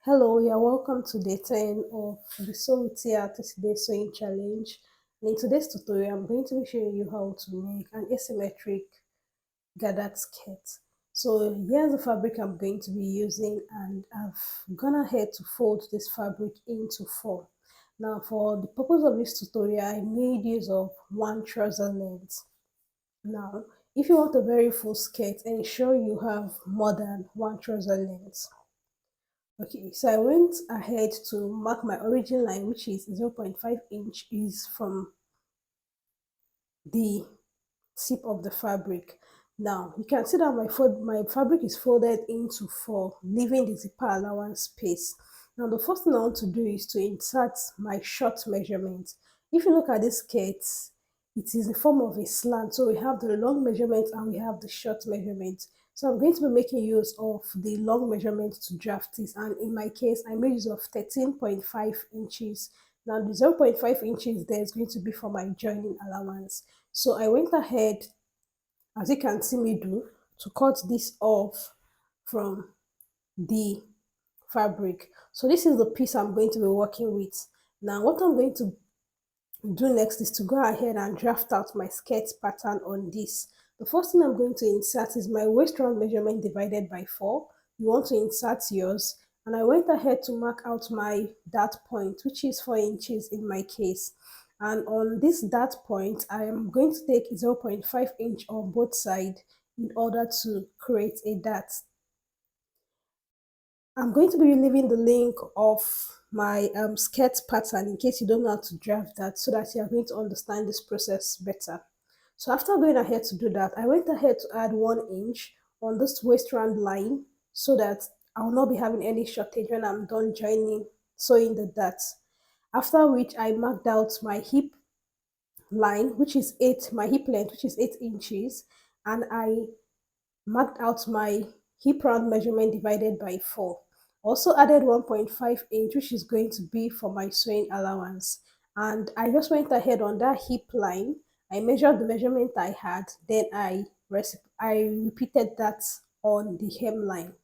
Hello, you're welcome to day 10 of the Sewwithtia 30-day sewing challenge. And in today's tutorial, I'm going to be showing you how to make an asymmetric gathered skirt. So here's the fabric I'm going to be using, and I've gone ahead to fold this fabric into four. Now for the purpose of this tutorial, I made use of one trouser length. Now, if you want a very full skirt, ensure you have more than one trouser length. Okay, so I went ahead to mark my origin line, which is 0.5 inch, is from the tip of the fabric. Now, you can see that my fabric is folded into four, leaving the zipper allowance space. Now, the first thing I want to do is to insert my short measurement. If you look at this skirt, it is in form of a slant. So we have the long measurement and we have the short measurement. So I'm going to be making use of the long measurement to draft this. And in my case, I made use of 13.5 inches. Now the 0.5 inches there is going to be for my joining allowance. So I went ahead, as you can see me do, to cut this off from the fabric. So this is the piece I'm going to be working with. Now what I'm going to do next is to go ahead and draft out my skirt pattern on this. The first thing I'm going to insert is my waist round measurement divided by 4. You want to insert yours, and I went ahead to mark out my dart point, which is 4 inches in my case. And on this dart point, I am going to take 0.5 inch on both sides in order to create a dart. I'm going to be leaving the link of my skirt pattern in case you don't know how to draft that, so that you are going to understand this process better. So after going ahead to do that, I went ahead to add 1 inch on this waist round line so that I will not be having any shortage when I'm done sewing the darts. After which I marked out my hip line, which is my hip length, which is 8 inches, and I marked out my hip round measurement divided by 4. Also added 1.5 inch, which is going to be for my sewing allowance. And I just went ahead on that hip line. I measured the measurement I had, then I repeated that on the hemline.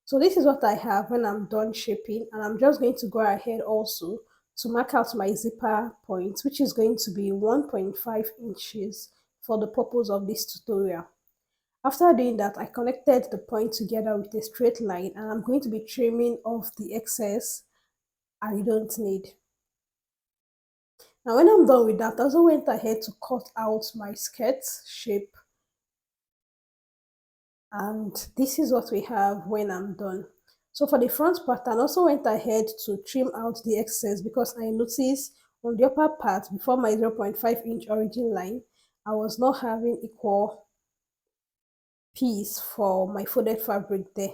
So this is what I have when I'm done shaping, and I'm just going to go ahead also to mark out my zipper point, which is going to be 1.5 inches for the purpose of this tutorial. After doing that, I connected the point together with a straight line, and I'm going to be trimming off the excess I don't need. Now when I'm done with that, I also went ahead to cut out my skirt shape, and this is what we have when I'm done. So for the front pattern, I also went ahead to trim out the excess because I noticed on the upper part before my 0.5 inch origin line, I was not having equal piece for my folded fabric there.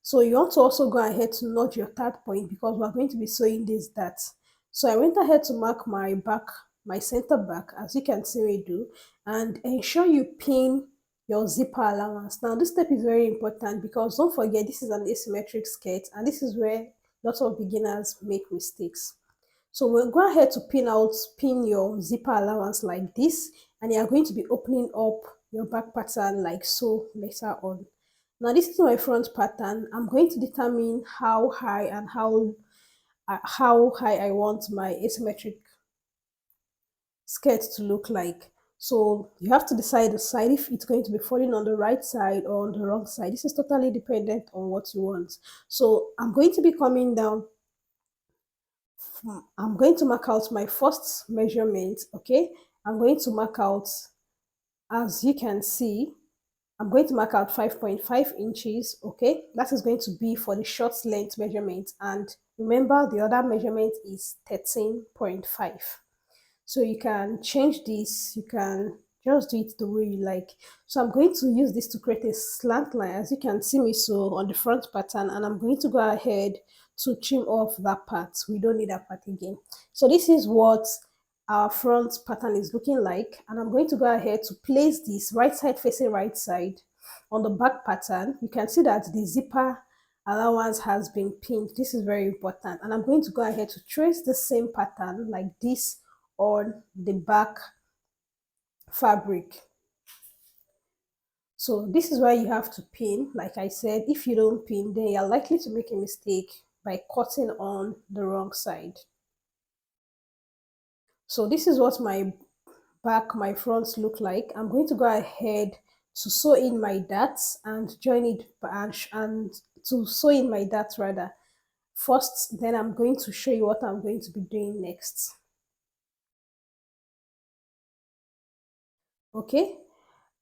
So you want to also go ahead to notch your third point because we're going to be sewing this dart. So I went ahead to mark my back, my center back, as you can see me do, and ensure you pin your zipper allowance. Now this step is very important because don't forget this is an asymmetric skirt, and this is where lots of beginners make mistakes. So we'll go ahead to pin your zipper allowance like this, and you are going to be opening up your back pattern like so later on. Now this is my front pattern. I'm going to determine how high and how high I want my asymmetric skirt to look like. So you have to decide the side, if it's going to be falling on the right side or on the wrong side. This is totally dependent on what you want. So I'm going to be coming down. I'm going to mark out my first measurement. Okay, I'm going to mark out, as you can see, I'm going to mark out 5.5 inches, okay? That is going to be for the short length measurement. And remember, the other measurement is 13.5. So you can change this, you can just do it the way you like. So I'm going to use this to create a slant line, as you can see me so on the front pattern, and I'm going to go ahead to trim off that part. We don't need that part again. So this is what our front pattern is looking like, and I'm going to go ahead to place this right side facing right side on the back pattern. You can see that the zipper allowance has been pinned. This is very important, and I'm going to go ahead to trace the same pattern like this on the back fabric. So this is why you have to pin. Like I said, if you don't pin, then you're likely to make a mistake by cutting on the wrong side. So this is what my fronts look like. I'm going to go ahead to sew in my darts and join it and to sew in my darts rather first, then I'm going to show you what I'm going to be doing next. Okay,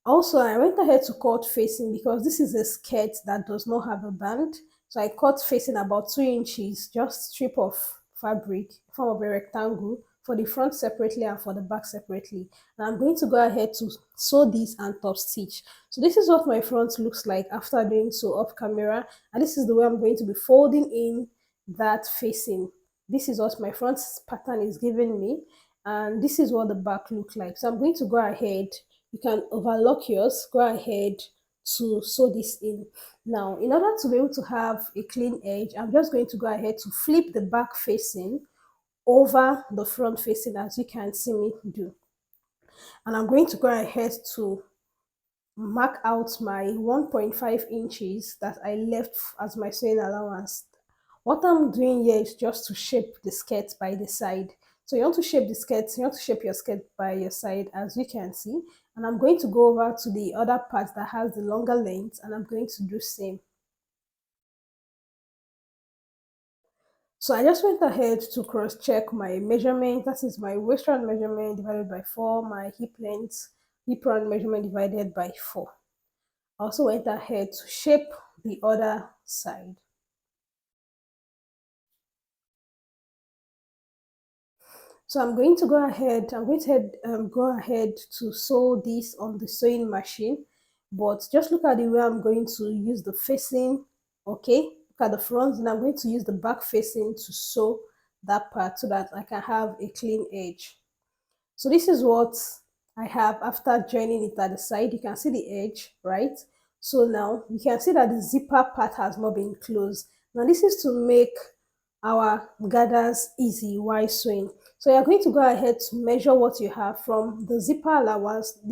also I went ahead to cut facing because this is a skirt that does not have a band, so I cut facing about 2 inches, just strip of fabric form of a rectangle for the front separately and for the back separately. And I'm going to go ahead to sew this and top stitch. So this is what my front looks like after doing so off camera, and this is the way I'm going to be folding in that facing. This is what my front pattern is giving me, and this is what the back looks like. So I'm going to go ahead, you can overlock yours, go ahead to sew this in. Now in order to be able to have a clean edge, I'm just going to go ahead to flip the back facing over the front facing, as you can see me do. And I'm going to go ahead to mark out my 1.5 inches that I left as my sewing allowance. What I'm doing here is just to shape the skirt by the side. So you want to shape the skirt, you want to shape your skirt by your side, as you can see. And I'm going to go over to the other part that has the longer length, and I'm going to do same. So I just went ahead to cross check my measurement. That is my waist round measurement divided by 4, my hip length, hip round measurement divided by 4. I also went ahead to shape the other side. So I'm going to go ahead to sew this on the sewing machine, but just look at the way I'm going to use the facing, okay? Look at the front, and I'm going to use the back facing to sew that part so that I can have a clean edge. So this is what I have after joining it at the side. You can see the edge, right? So now you can see that the zipper part has not been closed. Now this is to make our gathers easy while sewing. So you're going to go ahead to measure what you have from the zipper allowance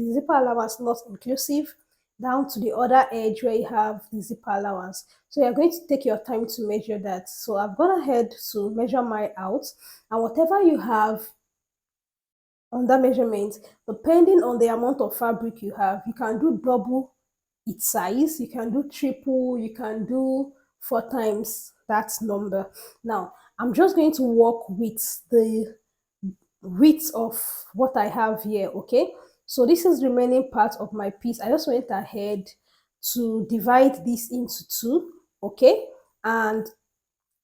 not inclusive, down to the other edge where you have the zipper allowance. So you're going to take your time to measure that. So I've gone ahead to measure mine out, and whatever you have on that measurement, depending on the amount of fabric you have, you can do double its size, you can do triple, you can do 4 times that number. Now I'm just going to work with the width of what I have here. Okay, so this is the remaining part of my piece. I just went ahead to divide this into two. Okay, and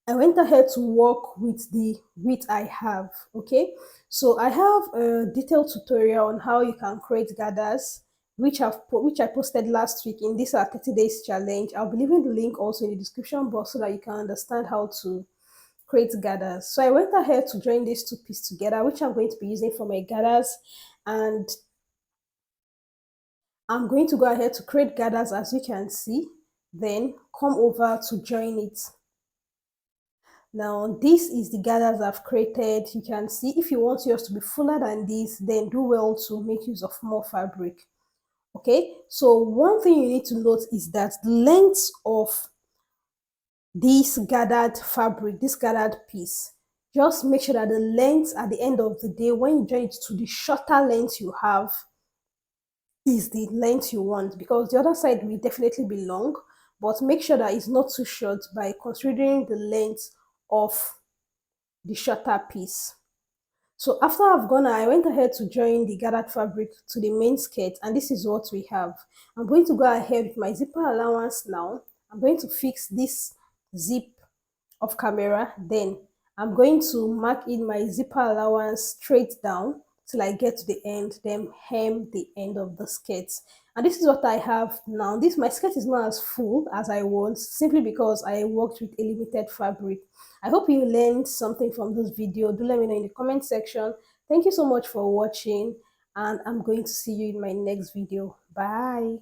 I went ahead to work with the width I have. Okay, so I have a detailed tutorial on how you can create gathers, which I posted last week in this 30 days challenge. I'll be leaving the link also in the description box so that you can understand how to create gathers. So I went ahead to join these two pieces together, which I'm going to be using for my gathers, and I'm going to go ahead to create gathers, as you can see, then come over to join it. Now this is the gathers I've created. You can see if you want yours to be fuller than this, then do well to make use of more fabric. Okay, so one thing you need to note is that the length of this gathered fabric, this gathered piece, just make sure that the length at the end of the day, when you join it to the shorter length you have, is the length you want, because the other side will definitely be long, but make sure that it's not too short by considering the length of the shorter piece. So after I went ahead to join the gathered fabric to the main skirt, and this is what we have. I'm going to go ahead with my zipper allowance now. I'm going to fix this zip of camera, then I'm going to mark in my zipper allowance straight down till I get to the end, then hem the end of the skirt. And this is what I have now. My skirt is not as full as I want, simply because I worked with a limited fabric. I hope you learned something from this video. Do let me know in the comment section. Thank you so much for watching, and I'm going to see you in my next video. Bye.